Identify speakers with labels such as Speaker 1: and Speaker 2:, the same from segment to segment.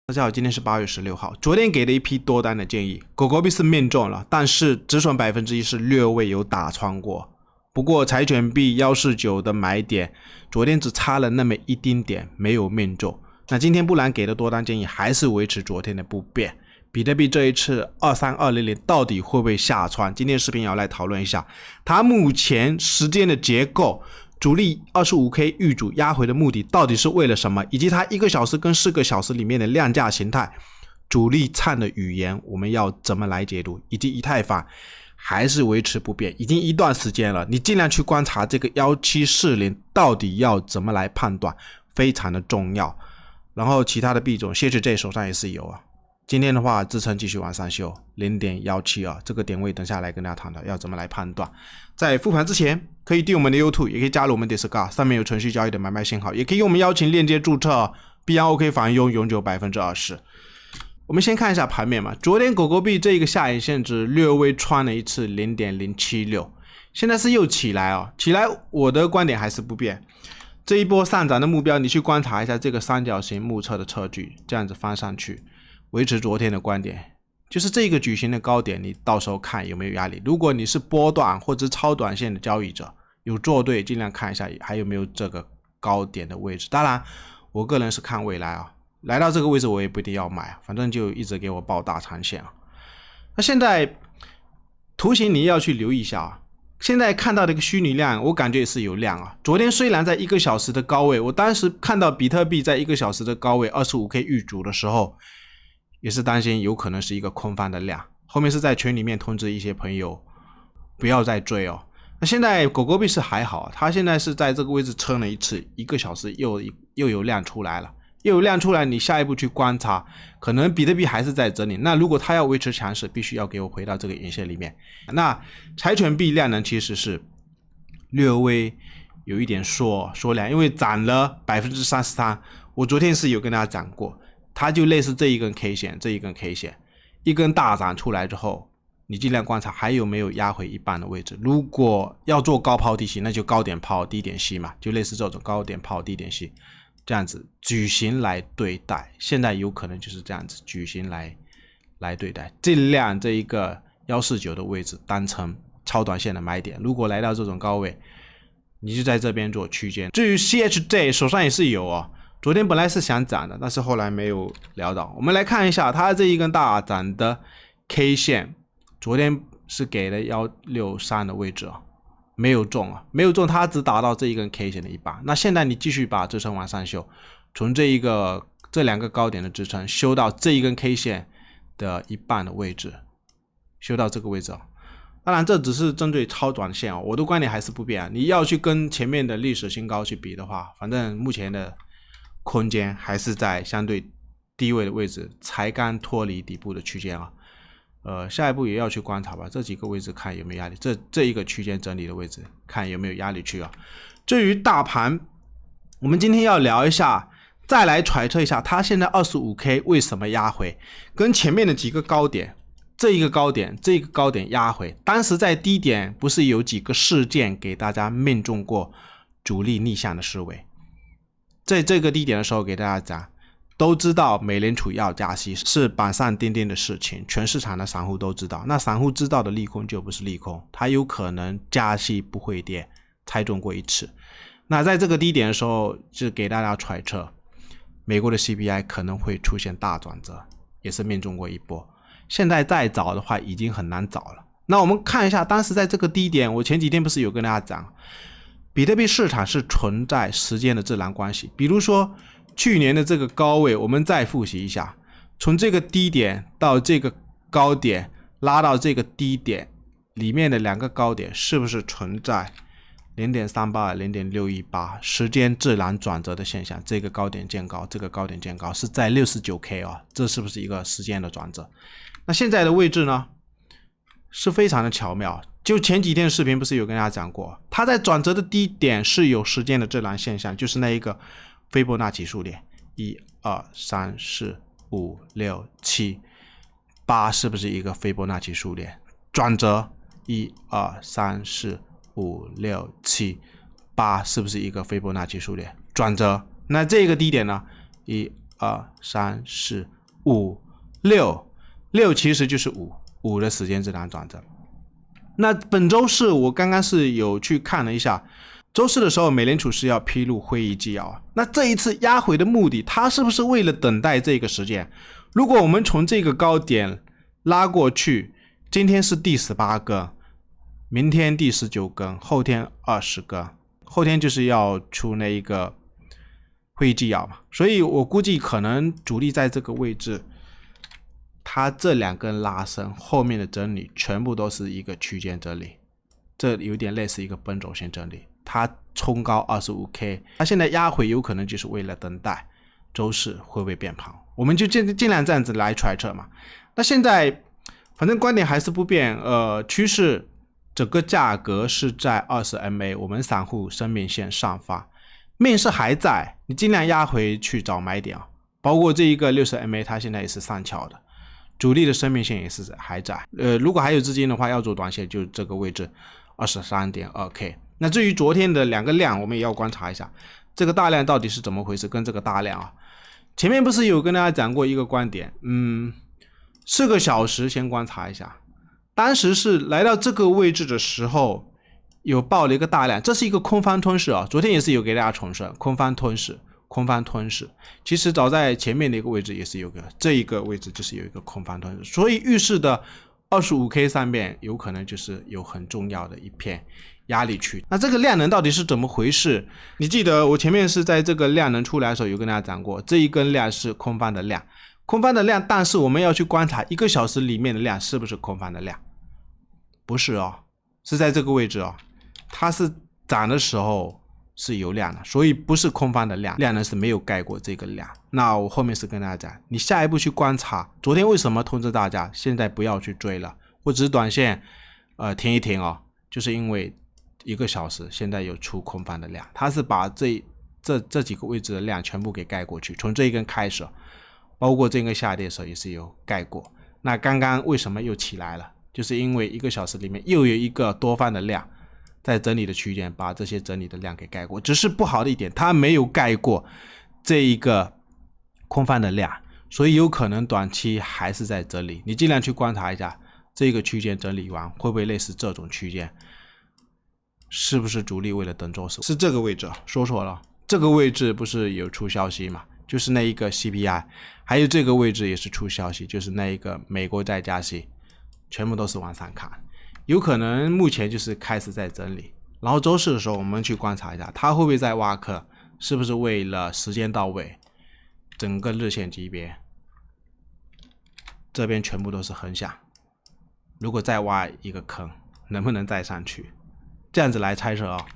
Speaker 1: 大家好，今天是8月16号。昨天给的一批多单的建议，狗狗币是命中了，但是止损1%是略微有打穿过。不过柴犬币149的买点，昨天只差了那么一丁点，没有命中。那今天布兰给的多单建议还是维持昨天的不变。比特币这一次23200到底会不会下穿？今天视频要来讨论一下它目前时间的结构。主力 25K 预主压回的目的到底是为了什么？以及它1个小时跟4个小时里面的量价形态，主力唱的语言我们要怎么来解读？以及以太坊还是维持不变，已经一段时间了，你尽量去观察这个1740到底要怎么来判断，非常的重要。然后其他的币种 CHJ 手上也是有啊。今天的话支撑继续往上修 0.172 这个点位等下来跟大家谈到要怎么来判断。在复盘之前可以订我们的 YouTube， 也可以加入我们 Discord， 上面有程序交易的买卖信号，也可以用我们邀请链接注册，币安 OK 返佣永久 20%。 我们先看一下盘面嘛，昨天狗狗币这个下影线值略微穿了一次 0.076， 现在是又起来啊，起来我的观点还是不变。这一波上涨的目标你去观察一下这个三角形目测的测距，这样子翻上去维持昨天的观点，就是这个矩形的高点，你到时候看有没有压力。如果你是波段或者超短线的交易者，有做对，尽量看一下还有没有这个高点的位置。当然，我个人是看未来啊，来到这个位置我也不一定要买，反正就一直给我报大长线啊。那现在图形你要去留意一下啊。现在看到的一个虚拟量，我感觉也是有量啊。昨天虽然在1个小时的高位，我当时看到比特币在1个小时的高位 25K 预主的时候，也是担心有可能是一个空方的量，后面是在群里面通知一些朋友不要再追哦。那现在狗狗币是还好，它现在是在这个位置撑了一次，1个小时又有量出来了，又有量出来，你下一步去观察，可能比特币还是在整理。那如果它要维持强势，必须要给我回到这个影线里面。那柴犬币量能其实是略微有一点缩量，因为涨了 33%， 我昨天是有跟大家讲过，它就类似这一根 K 线，这一根 K 线，一根大涨出来之后，你尽量观察还有没有压回一半的位置。如果要做高抛低吸，那就高点抛低点吸嘛，就类似这种高点抛低点吸，这样子矩形来对待。现在有可能就是这样子矩形来对待，尽量这一个149的位置当成超短线的买点。如果来到这种高位，你就在这边做区间。至于 CHJ 手上也是有哦。昨天本来是想涨的，但是后来没有聊到。我们来看一下它这一根大涨的 K 线，昨天是给了163的位置啊，没有中啊，没有中，它只达到这一根 K 线的一半。那现在你继续把支撑往上修，从这2个高点的支撑修到这一根 K 线的一半的位置，修到这个位置啊。当然这只是针对超短线啊，我的观点还是不变啊。你要去跟前面的历史新高去比的话，反正目前的空间还是在相对低位的位置，才刚脱离底部的区间啊。下一步也要去观察吧，这几个位置看有没有压力，这一个区间整理的位置看有没有压力区啊。至于大盘，我们今天要聊一下，再来揣测一下它现在 25K 为什么压回，跟前面的几个高点，这一个高点压回，当时在低点不是有几个事件给大家命中过主力逆向的思维。在这个低点的时候给大家讲，都知道美联储要加息是板上钉钉的事情，全市场的散户都知道。那散户知道的利空就不是利空，它有可能加息不会跌，猜中过一次。那在这个低点的时候就给大家揣测，美国的 CPI 可能会出现大转折，也是命中过一波。现在再找的话已经很难找了。那我们看一下当时在这个低点，我前几天不是有跟大家讲，比特币市场是存在时间的自然关系。比如说去年的这个高位，我们再复习一下，从这个低点到这个高点拉到这个低点里面的2个高点是不是存在 0.382 0.618 时间自然转折的现象？这个高点见高，这个高点见高是在 69K 啊，这是不是一个时间的转折？那现在的位置呢是非常的巧妙，就前几天的视频不是有跟大家讲过，它在转折的低点是有时间的自然现象，就是那一个斐波那契数列1 2 3 4 5 6 7 8，是不是一个斐波那契数列？转折1 2 3 4 5 6 7 8，是不是一个斐波那契数列？转折，那这个低点呢1 2 3 4 5、6其实就是5的时间质量转折。那本周四我刚刚是有去看了一下，周四的时候美联储是要披露会议纪要，那这一次压回的目的，它是不是为了等待这个时间？如果我们从这个高点拉过去，今天是第18根，明天第19根，后天20根，后天就是要出那一个会议纪要嘛，所以我估计可能主力在这个位置，它这2根拉升后面的整理全部都是一个区间整理，这有点类似一个奔走线整理，它冲高 25K， 它现在压回有可能就是为了等待周四会不会变盘，我们就尽量这样子来揣测嘛。那现在反正观点还是不变，趋势整个价格是在 20MA 我们散户生命线上方，面势还在，你尽量压回去找买点啊。包括这一个 60MA 它现在也是上翘的，主力的生命线也是还在。如果还有资金的话，要做短线就这个位置 23.2K。那至于昨天的2个量，我们也要观察一下，这个大量到底是怎么回事？跟这个大量啊，前面不是有跟大家讲过一个观点，4个小时先观察一下，当时是来到这个位置的时候有爆了一个大量，这是一个空方吞噬啊，昨天也是有给大家重申空方吞噬。其实早在前面的一个位置也是有个，这一个位置就是有一个空方吞噬，所以预示的 25K 上面有可能就是有很重要的一片压力区。那这个量能到底是怎么回事？你记得我前面是在这个量能出来的时候有跟大家讲过，这一根量是空方的量，但是我们要去观察1个小时里面的量是不是空方的量，不是哦，是在这个位置哦，它是涨的时候是有量的，所以不是空方的量，量能是没有盖过这个量。那我后面是跟大家讲，你下一步去观察，昨天为什么通知大家现在不要去追了，或者是短线停一停哦，就是因为1个小时现在有出空方的量，它是把这几个位置的量全部给盖过去，从这一根开始，包括这根下跌的时候也是有盖过。那刚刚为什么又起来了？就是因为1个小时里面又有一个多方的量在整理的区间把这些整理的量给盖过，只是不好的一点，它没有盖过这一个空方的量，所以有可能短期还是在整理。你尽量去观察一下这个区间整理完会不会类似这种区间，是不是主力为了等周四？是这个位置，说错了，这个位置不是有出消息嘛？就是那一个 CPI， 还有这个位置也是出消息，就是那一个美国在加息，全部都是往上看。有可能目前就是开始在整理，然后周四的时候我们去观察一下，它会不会在挖坑，是不是为了时间到位，整个日线级别这边全部都是横向，如果再挖一个坑，能不能再上去，这样子来猜测啊。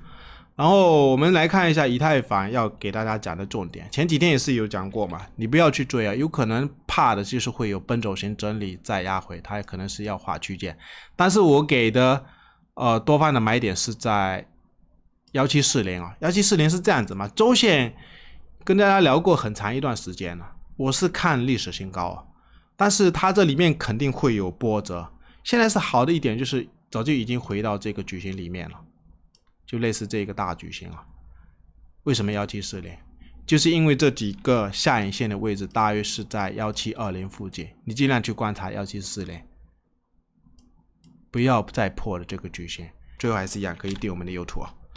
Speaker 1: 然后我们来看一下以太坊要给大家讲的重点，前几天也是有讲过嘛，你不要去追啊，有可能怕的就是会有奔走型整理再压回，它也可能是要画区间，但是我给的多方的买点是在1740啊，1740是这样子嘛，周线跟大家聊过很长一段时间了，我是看历史新高啊，但是它这里面肯定会有波折，现在是好的一点就是早就已经回到这个矩形里面了，就类似这个大矩形啊。为什么1740？就是因为这几个下影线的位置大约是在1720附近，你尽量去观察1740，不要再破了这个矩形。最后还是一样，可以订我们的 YouTube 啊。